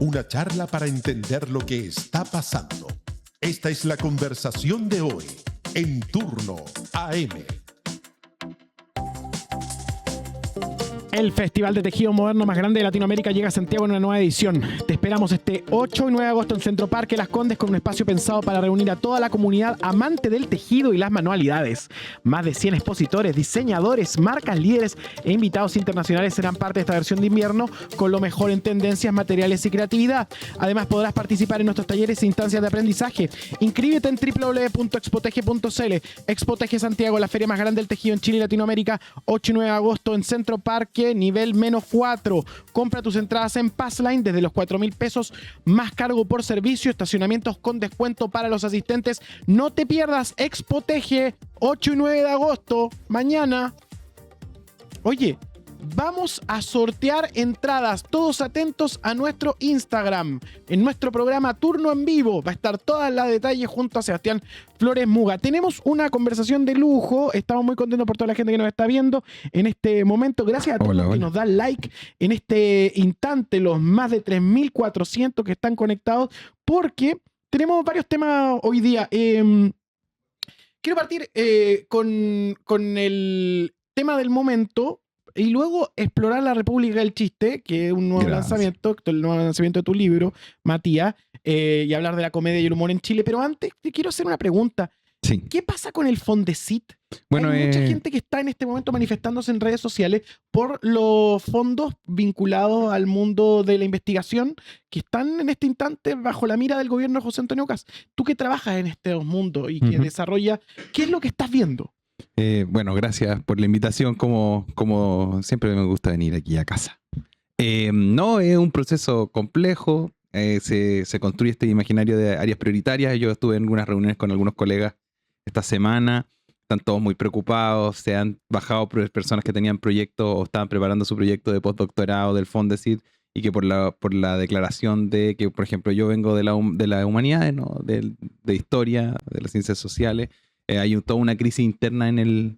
Una charla para entender lo que está pasando. Esta es la conversación de hoy en Turno AM. El Festival de Tejido Moderno más grande de Latinoamérica llega a Santiago en una nueva edición. Te esperamos este 8 y 9 de agosto en Centro Parque Las Condes con un espacio pensado para reunir a toda la comunidad amante del tejido y las manualidades. Más de 100 expositores, diseñadores, marcas líderes e invitados internacionales serán parte de esta versión de invierno con lo mejor en tendencias, materiales y creatividad. Además podrás participar en nuestros talleres e instancias de aprendizaje. Inscríbete en www.expoteje.cl. Expoteje Santiago, la feria más grande del tejido en Chile y Latinoamérica, 8 y 9 de agosto en Centro Parque. Nivel -4. Compra tus entradas en Passline desde los 4.000 pesos más cargo por servicio, estacionamientos con descuento para los asistentes. No te pierdas Expoteje, 8 y 9 de agosto, mañana. Oye, vamos a sortear entradas, todos atentos a nuestro Instagram. En nuestro programa Turno en Vivo va a estar toda la detalle junto a Sebastián Flores Muga. Tenemos una conversación de lujo, estamos muy contentos por toda la gente que nos está viendo en este momento. Gracias a todos los que nos dan like en este instante, los más de 3.400 que están conectados, porque tenemos varios temas hoy día. Quiero partir con el tema del momento y luego explorar la República del Chiste, que es un nuevo lanzamiento, el nuevo lanzamiento de tu libro, Matías, y hablar de la comedia y el humor en Chile. Pero antes te quiero hacer una pregunta. Sí. ¿Qué pasa con el Fondesit? Bueno, hay mucha gente que está en este momento manifestándose en redes sociales por los fondos vinculados al mundo de la investigación que están en este instante bajo la mira del gobierno de José Antonio Kast. Tú que trabajas en estos mundos y que desarrollas, ¿qué es lo que estás viendo? Bueno, gracias por la invitación. Como siempre me gusta venir aquí a casa. No, es un proceso complejo. Se construye este imaginario de áreas prioritarias. Yo estuve en algunas reuniones con algunos colegas esta semana. Están todos muy preocupados. Se han bajado personas que tenían proyectos o estaban preparando su proyecto de postdoctorado del Fondesit y que por la declaración de que, por ejemplo, yo vengo de la humanidad, ¿no? de historia, de las ciencias sociales. Hay toda una crisis interna en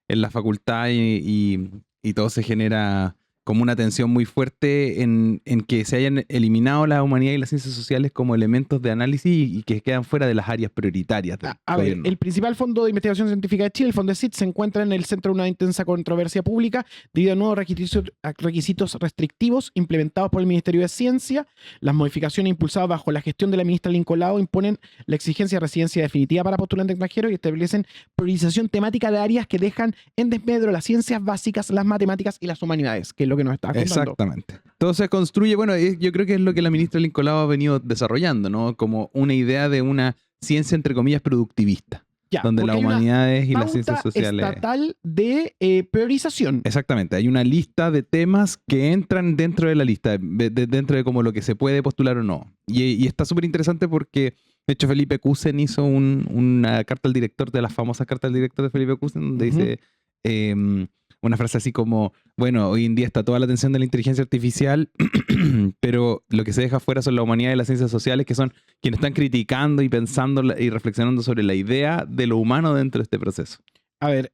la facultad y todo se genera como una tensión muy fuerte en que se hayan eliminado la humanidad y las ciencias sociales como elementos de análisis y que quedan fuera de las áreas prioritarias del gobierno. El principal fondo de investigación científica de Chile, el Fondesit, se encuentra en el centro de una intensa controversia pública debido a nuevos requisitos restrictivos implementados por el Ministerio de Ciencia. Las modificaciones impulsadas bajo la gestión de la ministra Lincoln Lago imponen la exigencia de residencia definitiva para postulantes extranjeros y establecen priorización temática de áreas que dejan en desmedro las ciencias básicas, las matemáticas y las humanidades, que es lo que nos está contando. Exactamente. Todo se construye, bueno, yo creo que es lo que la ministra Lincoln Lago ha venido desarrollando, ¿no? Como una idea de una ciencia, entre comillas, productivista. Donde las humanidades y las ciencias sociales... estatal de priorización. Exactamente. Hay una lista de temas que entran dentro de la lista, dentro de como lo que se puede postular o no. Y está súper interesante porque, de hecho, Felipe Kusen hizo una carta al director, de las famosas cartas al director de Felipe Kusen, donde dice... una frase así como, bueno, hoy en día está toda la atención de la inteligencia artificial, pero lo que se deja fuera son la humanidad y las ciencias sociales, que son quienes están criticando y pensando y reflexionando sobre la idea de lo humano dentro de este proceso. A ver,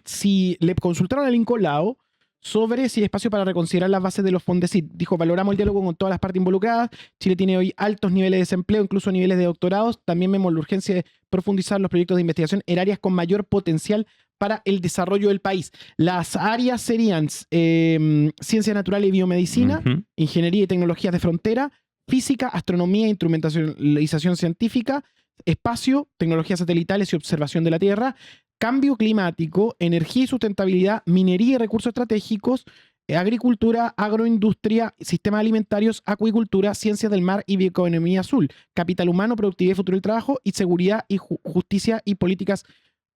si le consultaron a Lincoln Lago sobre si hay espacio para reconsiderar las bases de los Fondesit. Dijo, valoramos el diálogo con todas las partes involucradas. Chile tiene hoy altos niveles de desempleo, incluso niveles de doctorados. También vemos la urgencia de profundizar los proyectos de investigación en áreas con mayor potencial para el desarrollo del país. Las áreas serían ciencias naturales y biomedicina, ingeniería y tecnologías de frontera, física, astronomía e instrumentalización científica, espacio, tecnologías satelitales y observación de la Tierra, cambio climático, energía y sustentabilidad, minería y recursos estratégicos, agricultura, agroindustria, sistemas alimentarios, acuicultura, ciencias del mar y bioeconomía azul, capital humano, productividad y futuro del trabajo, y seguridad y justicia y políticas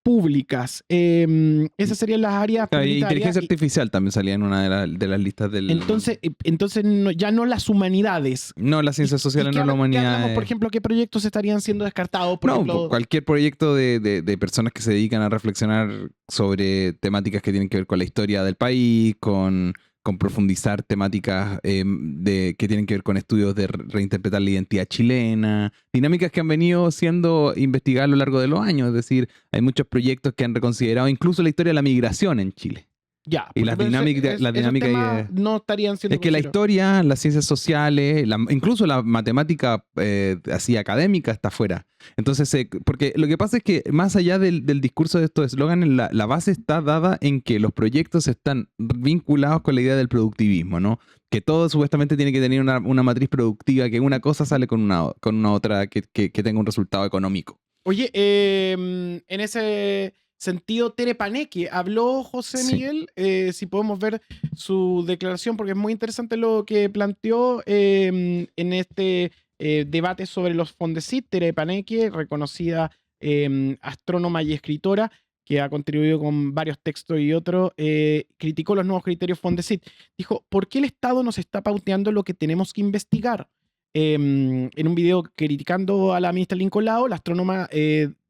públicas. Esas serían las áreas prioritarias. Inteligencia artificial también salía en una de las listas del... Entonces ya no las humanidades. No, las ciencias sociales, no la humanidad. Por ejemplo, ¿qué proyectos estarían siendo descartados? Por ejemplo, cualquier proyecto de personas que se dedican a reflexionar sobre temáticas que tienen que ver con la historia del país, con profundizar temáticas que tienen que ver con estudios de reinterpretar la identidad chilena, dinámicas que han venido siendo investigadas a lo largo de los años. Es decir, hay muchos proyectos que han reconsiderado incluso la historia de la migración en Chile. Ya. Y las dinámicas no estarían siendo es que la considerados. historia, las ciencias sociales, incluso la matemática así académica está fuera. Entonces, porque lo que pasa es que más allá del discurso de estos eslóganes, la base está dada en que los proyectos están vinculados con la idea del productivismo, ¿no? Que todo supuestamente tiene que tener una matriz productiva, que una cosa sale con una otra que tenga un resultado económico. Oye, en ese sentido, Tere Paneque, habló José Sí. Miguel, si podemos ver su declaración, porque es muy interesante lo que planteó en este debate sobre los Fondesit. Tere Paneque, reconocida astrónoma y escritora, que ha contribuido con varios textos y otros, criticó los nuevos criterios Fondesit. Dijo, ¿por qué el Estado nos está pauteando lo que tenemos que investigar? En un video criticando a la ministra Lincoln Lao, la astrónoma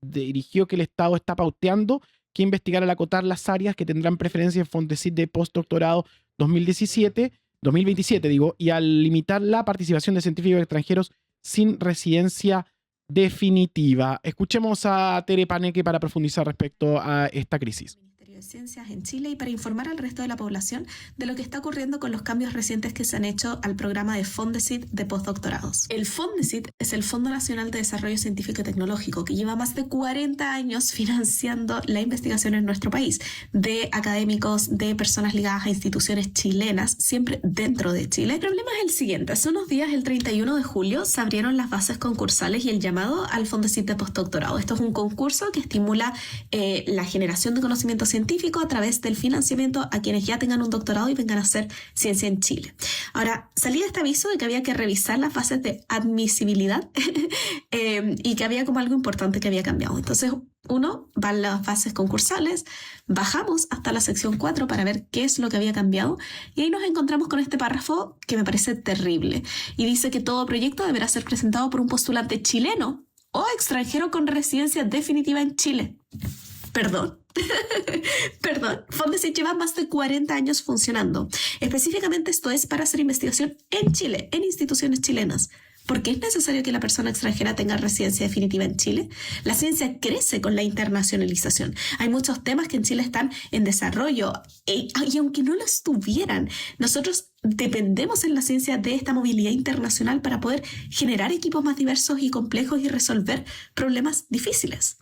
dirigió que el Estado está pauteando que investigar al acotar las áreas que tendrán preferencia en Fondesit de postdoctorado 2027, y al limitar la participación de científicos extranjeros sin residencia definitiva. Escuchemos a Tere Paneque para profundizar respecto a esta crisis. De Ciencias en Chile y para informar al resto de la población de lo que está ocurriendo con los cambios recientes que se han hecho al programa de Fondesit de postdoctorados. El Fondesit es el Fondo Nacional de Desarrollo Científico y Tecnológico que lleva más de 40 años financiando la investigación en nuestro país de académicos, de personas ligadas a instituciones chilenas, siempre dentro de Chile. El problema es el siguiente. Hace unos días, el 31 de julio, se abrieron las bases concursales y el llamado al Fondesit de postdoctorado. Esto es un concurso que estimula la generación de conocimiento científico a través del financiamiento a quienes ya tengan un doctorado y vengan a hacer ciencia en Chile. Ahora, salía este aviso de que había que revisar las fases de admisibilidad y que había como algo importante que había cambiado. Entonces, uno va a las bases concursales, bajamos hasta la sección 4 para ver qué es lo que había cambiado y ahí nos encontramos con este párrafo que me parece terrible y dice que todo proyecto deberá ser presentado por un postulante chileno o extranjero con residencia definitiva en Chile. Perdón. Perdón, Fondesit lleva más de 40 años funcionando. Específicamente esto es para hacer investigación en Chile, en instituciones chilenas. ¿Por qué es necesario que la persona extranjera tenga residencia definitiva en Chile? La ciencia crece con la internacionalización. Hay muchos temas que en Chile están en desarrollo y aunque no lo estuvieran, nosotros dependemos en la ciencia de esta movilidad internacional para poder generar equipos más diversos y complejos y resolver problemas difíciles.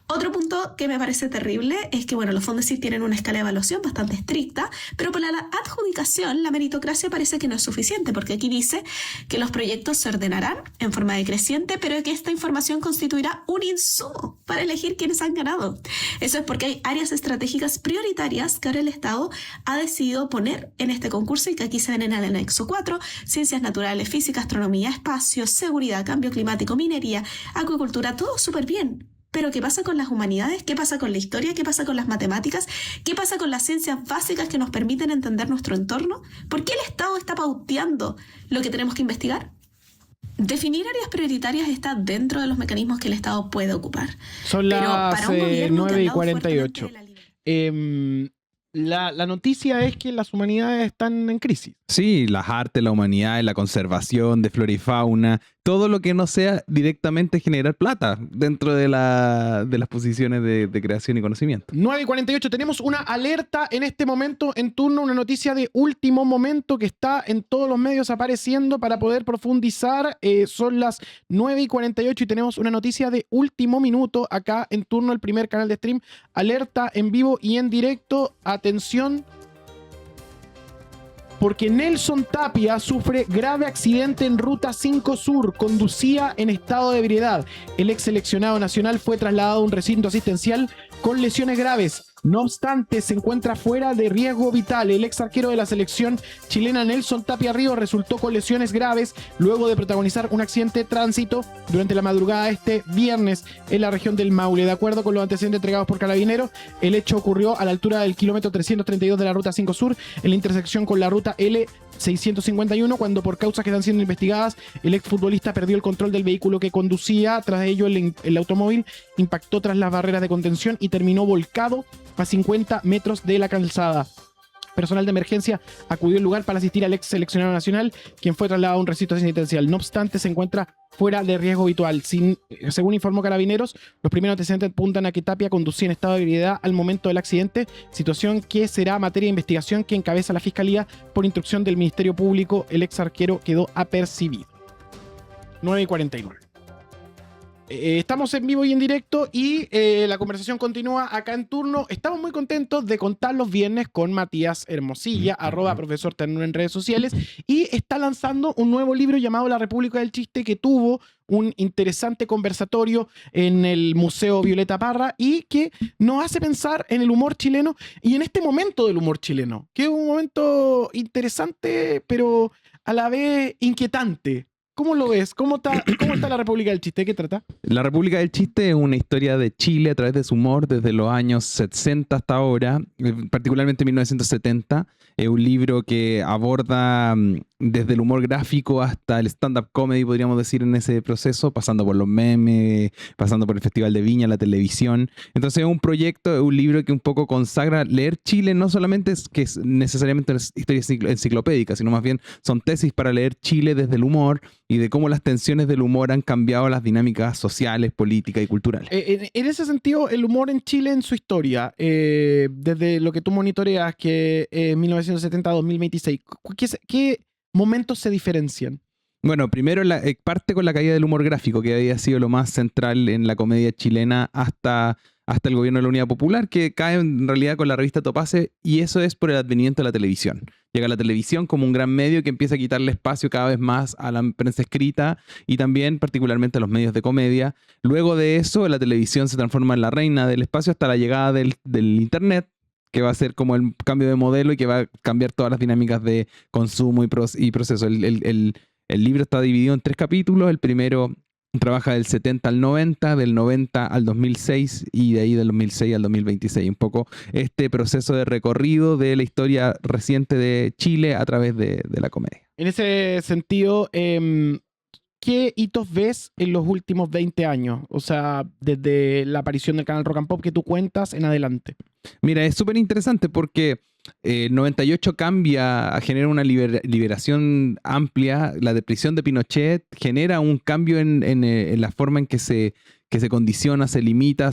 Otro punto que me parece terrible es que, los Fondesit tienen una escala de evaluación bastante estricta, pero para la adjudicación la meritocracia parece que no es suficiente, porque aquí dice que los proyectos se ordenarán en forma decreciente, pero que esta información constituirá un insumo para elegir quiénes han ganado. Eso es porque hay áreas estratégicas prioritarias que ahora el Estado ha decidido poner en este concurso y que aquí se ven en el anexo 4, ciencias naturales, física, astronomía, espacio, seguridad, cambio climático, minería, acuicultura, todo súper bien. Pero ¿qué pasa con las humanidades? ¿Qué pasa con la historia? ¿Qué pasa con las matemáticas? ¿Qué pasa con las ciencias básicas que nos permiten entender nuestro entorno? ¿Por qué el Estado está pauteando lo que tenemos que investigar? Definir áreas prioritarias está dentro de los mecanismos que el Estado puede ocupar. Son las 9:48. La noticia es que las humanidades están en crisis. Sí, las artes, la humanidad, la conservación de flora y fauna, todo lo que no sea directamente generar plata dentro de las posiciones de creación y conocimiento. 9:48, tenemos una alerta en este momento en turno, una noticia de último momento que está en todos los medios apareciendo para poder profundizar. Son las 9:48 y tenemos una noticia de último minuto acá en turno, el primer canal de stream. Alerta en vivo y en directo. Atención, porque Nelson Tapia sufre grave accidente en Ruta 5 Sur, conducía en estado de ebriedad. El ex seleccionado nacional fue trasladado a un recinto asistencial con lesiones graves. No obstante, se encuentra fuera de riesgo vital. El ex arquero de la selección chilena Nelson Tapia Ríos resultó con lesiones graves luego de protagonizar un accidente de tránsito durante la madrugada de este viernes en la región del Maule. De acuerdo con los antecedentes entregados por Carabineros, el hecho ocurrió a la altura del kilómetro 332 de la Ruta 5 Sur, en la intersección con la Ruta L651, cuando por causas que están siendo investigadas, el exfutbolista perdió el control del vehículo que conducía. Tras ello, el automóvil impactó tras las barreras de contención y terminó volcado a 50 metros de la calzada. personal de emergencia acudió al lugar para asistir al ex seleccionado nacional, quien fue trasladado a un recinto asistencial. No obstante, se encuentra fuera de riesgo habitual. Según informó Carabineros, los primeros antecedentes apuntan a que Tapia conducía en estado de ebriedad al momento del accidente, situación que será materia de investigación que encabeza la Fiscalía por instrucción del Ministerio Público. El ex arquero quedó apercibido. 9:49. Estamos en vivo y en directo y la conversación continúa acá en turno. Estamos muy contentos de contar los viernes con Matías Hermosilla, @profesor Ternura en redes sociales, y está lanzando un nuevo libro llamado La República del Chiste, que tuvo un interesante conversatorio en el Museo Violeta Parra y que nos hace pensar en el humor chileno y en este momento del humor chileno, que es un momento interesante pero a la vez inquietante. ¿Cómo lo ves? ¿Cómo está la República del Chiste? ¿De qué trata? La República del Chiste es una historia de Chile a través de su humor desde los años 60 hasta ahora, particularmente 1970. Es un libro que aborda desde el humor gráfico hasta el stand-up comedy, podríamos decir, en ese proceso, pasando por los memes, pasando por el Festival de Viña, la televisión. Entonces es un proyecto, es un libro que un poco consagra leer Chile, no solamente es que es necesariamente historias enciclopédicas, sino más bien son tesis para leer Chile desde el humor y de cómo las tensiones del humor han cambiado las dinámicas sociales, políticas y culturales. En ese sentido, el humor en Chile en su historia, desde lo que tú monitoreas, que 1970 a 2026, ¿qué momentos se diferencian? Bueno, primero parte con la caída del humor gráfico, que había sido lo más central en la comedia chilena hasta el gobierno de la Unidad Popular, que cae en realidad con la revista Topase, y eso es por el advenimiento de la televisión. Llega la televisión como un gran medio que empieza a quitarle espacio cada vez más a la prensa escrita y también particularmente a los medios de comedia. Luego de eso, la televisión se transforma en la reina del espacio hasta la llegada del Internet, que va a ser como el cambio de modelo y que va a cambiar todas las dinámicas de consumo y proceso. El libro está dividido en 3 capítulos. El primero trabaja del 70 al 90, del 90 al 2006 y de ahí del 2006 al 2026. Un poco este proceso de recorrido de la historia reciente de Chile a través de la comedia. En ese sentido, ¿qué hitos ves en los últimos 20 años? O sea, desde la aparición del canal Rock and Pop que tú cuentas en adelante. Mira, es súper interesante porque 98 genera una liberación amplia. La depresión de Pinochet genera un cambio en la forma en que se condiciona, se limita,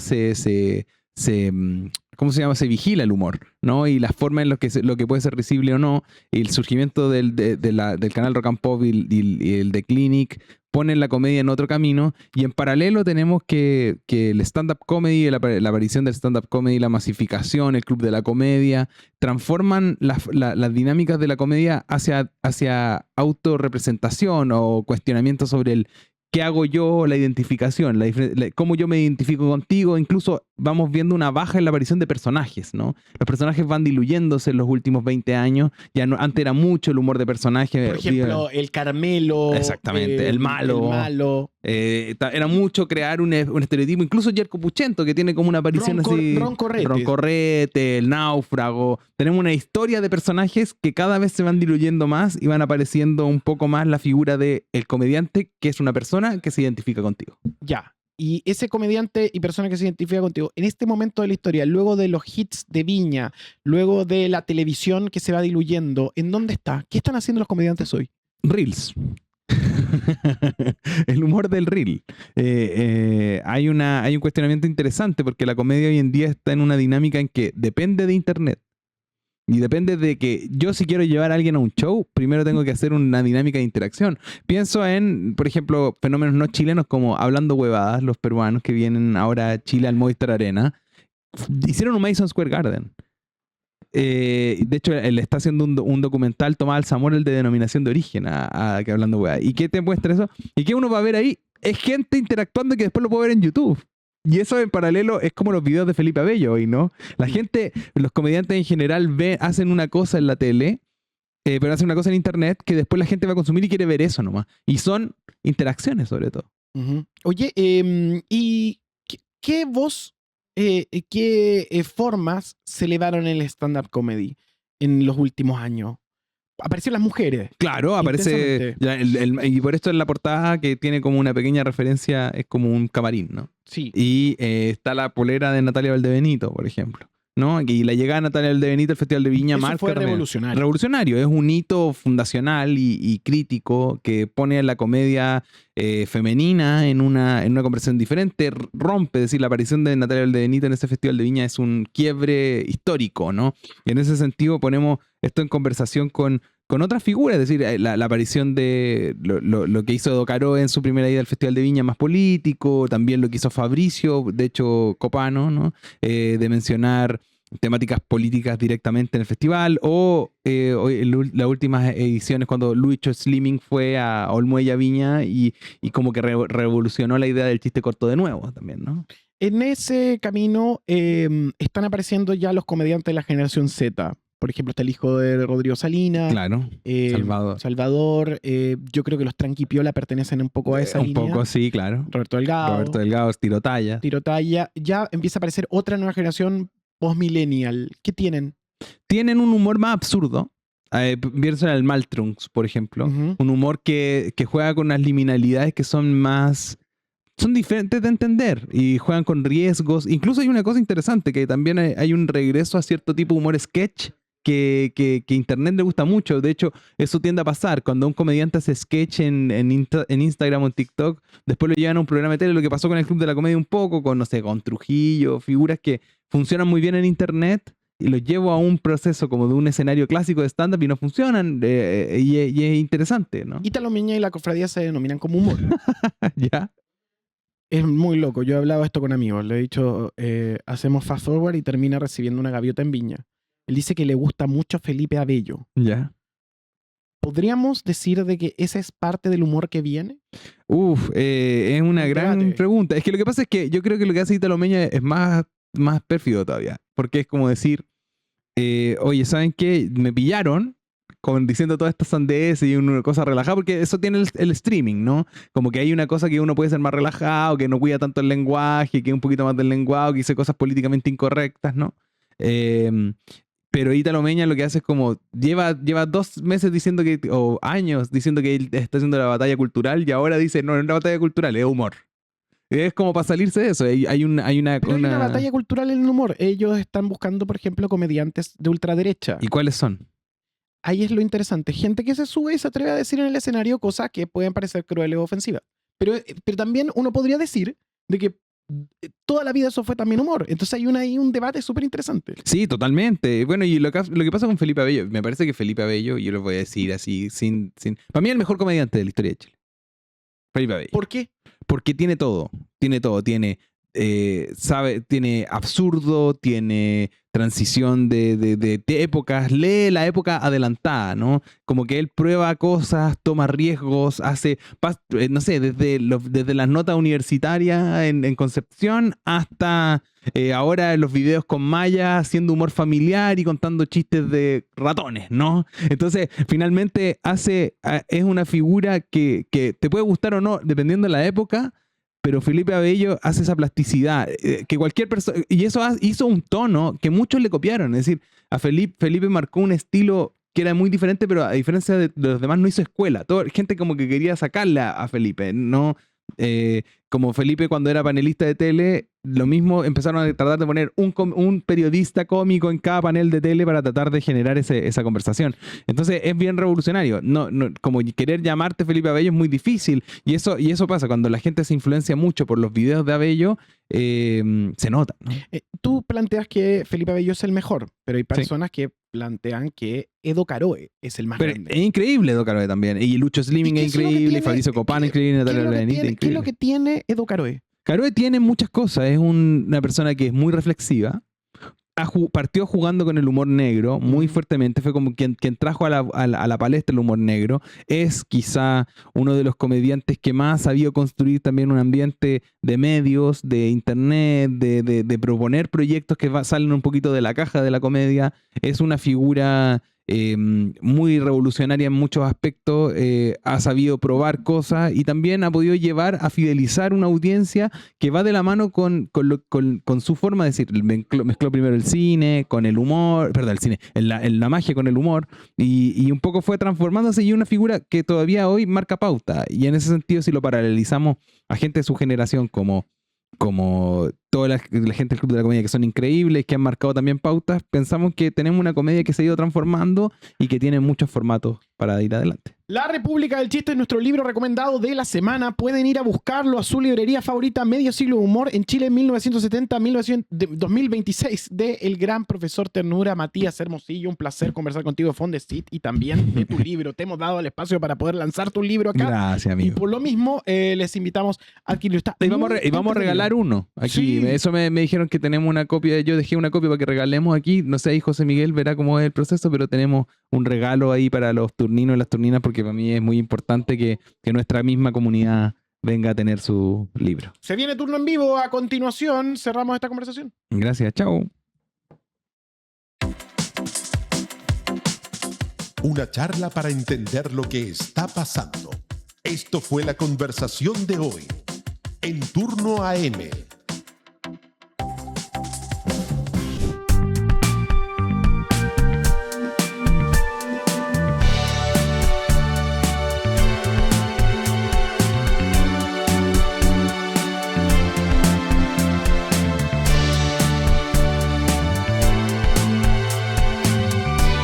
¿cómo se llama? Se vigila el humor, ¿no? Y la forma en lo que puede ser risible o no. Y el surgimiento del canal Rock and Pop y el de Clinic ponen la comedia en otro camino. Y en paralelo tenemos que el stand-up comedy, la aparición del stand-up comedy, la masificación, el club de la comedia, transforman las dinámicas de la comedia hacia autorrepresentación o cuestionamiento sobre el ¿qué hago yo? La identificación, cómo yo me identifico contigo. Incluso vamos viendo una baja en la aparición de personajes, ¿no? Los personajes van diluyéndose en los últimos 20 años. Antes era mucho el humor de personajes. Por ejemplo, el Carmelo. Exactamente, el malo. Era mucho crear un estereotipo. Incluso Jerko Puchento, que tiene como una aparición así. Roncorrete, el náufrago. Tenemos una historia de personajes que cada vez se van diluyendo más y van apareciendo un poco más la figura del comediante, que es una persona que se identifica contigo. Ya. Y ese comediante y persona que se identifica contigo, en este momento de la historia, luego de los hits de Viña, luego de la televisión que se va diluyendo, ¿en dónde está? ¿Qué están haciendo los comediantes hoy? Reels. El humor del reel. Hay un cuestionamiento interesante porque la comedia hoy en día está en una dinámica en que depende de internet. Y depende de que yo, si quiero llevar a alguien a un show, primero tengo que hacer una dinámica de interacción. Pienso en, por ejemplo, fenómenos no chilenos como Hablando Huevadas, los peruanos que vienen ahora a Chile al Movistar Arena. Hicieron un Madison Square Garden. De hecho, él está haciendo un documental, Tomás Alzamora, el de denominación de origen, que Hablando Huevadas. ¿Y qué te muestra eso? ¿Y qué uno va a ver ahí? Es gente interactuando que después lo puede ver en YouTube. Y eso en paralelo es como los videos de Felipe Abello hoy, ¿no? La gente, los comediantes en general hacen una cosa en la tele, pero hacen una cosa en internet que después la gente va a consumir y quiere ver eso nomás. Y son interacciones sobre todo. Oye, ¿y qué formas se elevaron en el stand-up comedy en los últimos años? Aparecieron las mujeres. Claro, aparece. Y por esto en la portada, que tiene como una pequeña referencia, es como un camarín, ¿no? Sí. Y está la polera de Natalia Valdebenito, por ejemplo. ¿no? Y la llegada de Natalia Valdebenito al Festival de Viña Eso marca fue también. revolucionario. Revolucionario, es un hito fundacional y crítico que pone a la comedia femenina en una conversación diferente, rompe, es decir, la aparición de Natalia Valdebenito en ese Festival de Viña es un quiebre histórico, ¿no? Y en ese sentido ponemos esto en conversación con otras figuras, es decir, la aparición de lo que hizo Edo Caroe en su primera ida al Festival de Viña más político, también lo que hizo Fabricio, de hecho Copano, ¿no? De mencionar temáticas políticas directamente en el festival, o las últimas ediciones cuando Lucho Slimming fue a Olmué y a Viña y como que revolucionó la idea del chiste corto de nuevo también, ¿no? En ese camino están apareciendo ya los comediantes de la generación Z. Por ejemplo, está el hijo de Rodrigo Salinas. Claro, Salvador. Yo creo que los Tranquipiola pertenecen un poco a esa línea. Un poco, sí, claro. Roberto Delgado, Tirotaya. Ya empieza a aparecer otra nueva generación post-millennial. ¿Qué tienen? Tienen un humor más absurdo. Pienso en el Maltrunks, por ejemplo. Un humor que juega con unas liminalidades que son diferentes de entender y juegan con riesgos. Incluso hay una cosa interesante, que también hay un regreso a cierto tipo de humor sketch que Internet le gusta mucho. De hecho, eso tiende a pasar. Cuando un comediante hace sketch en Instagram o en TikTok, después lo llevan a un programa de tele, lo que pasó con el Club de la Comedia un poco, con, no sé, con Trujillo, figuras que funcionan muy bien en Internet, y los llevo a un proceso como de un escenario clásico de stand-up y no funcionan, y es interesante, ¿no? Ítalo Miña y la cofradía se denominan como humor. ¿Ya? Es muy loco. Yo he hablado esto con amigos. Le he dicho, hacemos fast forward y termina recibiendo una gaviota en Viña. Él dice que le gusta mucho Felipe Abello. ¿Ya? ¿Podríamos decir de que ese es parte del humor que viene? Es una gran pregunta. Es que lo que pasa es que yo creo que lo que hace Ítalo Miña es más pérfido todavía. Porque es como decir, oye, ¿saben qué? Me pillaron diciendo todas estas sandeces y una cosa relajada, porque eso tiene el streaming, ¿no? Como que hay una cosa que uno puede ser más relajado, que no cuida tanto el lenguaje, que es un poquito más del lenguaje, que dice cosas políticamente incorrectas, ¿no? Pero Ítalo Miña lo que hace es como lleva 2 meses diciendo o años diciendo que él está haciendo la batalla cultural, y ahora dice, no es una batalla cultural, es humor. Es como para salirse de eso. Hay una batalla cultural en el humor. Ellos están buscando, por ejemplo, comediantes de ultraderecha. ¿Y cuáles son? Ahí es lo interesante. Gente que se sube y se atreve a decir en el escenario cosas que pueden parecer crueles o ofensivas. Pero también uno podría decir de que toda la vida eso fue también humor. Entonces hay un debate súper interesante. Sí, totalmente. Bueno, y lo que pasa con Felipe Abello, me parece que Felipe Abello, yo lo voy a decir así, sin... Para mí el mejor comediante de la historia de Chile. Felipe Abello. ¿Por qué? Porque tiene todo. Tiene absurdo, tiene transición de épocas, lee la época adelantada, ¿no? Como que él prueba cosas, toma riesgos, hace, no sé, desde las notas universitarias en Concepción hasta ahora en los videos con Maya haciendo humor familiar y contando chistes de ratones, ¿no? Entonces, finalmente es una figura que te puede gustar o no, dependiendo de la época, pero Felipe Abello hace esa plasticidad que cualquier persona... Y eso hizo un tono que muchos le copiaron. Es decir, a Felipe marcó un estilo que era muy diferente, pero a diferencia de los demás no hizo escuela. Gente como que quería sacarla a Felipe. No, como Felipe cuando era panelista de tele, lo mismo empezaron a tratar de poner un periodista cómico en cada panel de tele para tratar de generar esa conversación. Entonces es bien revolucionario. No, como querer llamarte Felipe Abello es muy difícil. Y eso pasa cuando la gente se influencia mucho por los videos de Abello, se nota, ¿no? Tú planteas que Felipe Abello es el mejor, pero hay personas que plantean que Edo Caroe es el más grande. Es increíble Edo Caroe también. Y Lucho Slimming es increíble, Fabricio Copano es increíble, Natalia Valdebenito es increíble. ¿Qué es lo que tiene Edo Caroe? Caroe tiene muchas cosas. Es una persona que es muy reflexiva. Partió jugando con el humor negro muy fuertemente. Fue como quien trajo a la palestra el humor negro. Es quizá uno de los comediantes que más ha sabido construir también un ambiente de medios, de internet, de proponer proyectos que salen un poquito de la caja de la comedia. Es una figura muy revolucionaria en muchos aspectos, ha sabido probar cosas y también ha podido llevar a fidelizar una audiencia que va de la mano con su forma de decir. Mezcló primero el cine con el humor, perdón, el cine, la magia con el humor, y un poco fue transformándose y una figura que todavía hoy marca pauta. Y en ese sentido, si lo paralelizamos a gente de su generación como como toda la gente del Club de la Comedia, que son increíbles, que han marcado también pautas, pensamos que tenemos una comedia que se ha ido transformando y que tiene muchos formatos para ir adelante. La República del Chiste es nuestro libro recomendado de la semana. Pueden ir a buscarlo a su librería favorita, Medio Siglo de Humor en Chile 1970-2026, de el gran profesor Ternura, Matías Hermosillo. Un placer conversar contigo de Fondesit y también de tu libro. Te hemos dado el espacio para poder lanzar tu libro acá. Gracias, Y amigo. por lo mismo, les invitamos a adquirirlo. Está Y vamos a entretenido. regalar uno aquí. Sí. Eso me dijeron que tenemos una copia. Yo dejé una copia para que regalemos aquí. No sé, ahí José Miguel verá cómo es el proceso, pero tenemos un regalo ahí para los turninos y las turninas, porque para mí es muy importante que nuestra misma comunidad venga a tener su libro. Se viene turno en vivo. A continuación, cerramos esta conversación. Gracias, chao. Una charla para entender lo que está pasando. Esto fue la conversación de hoy. En Turno AM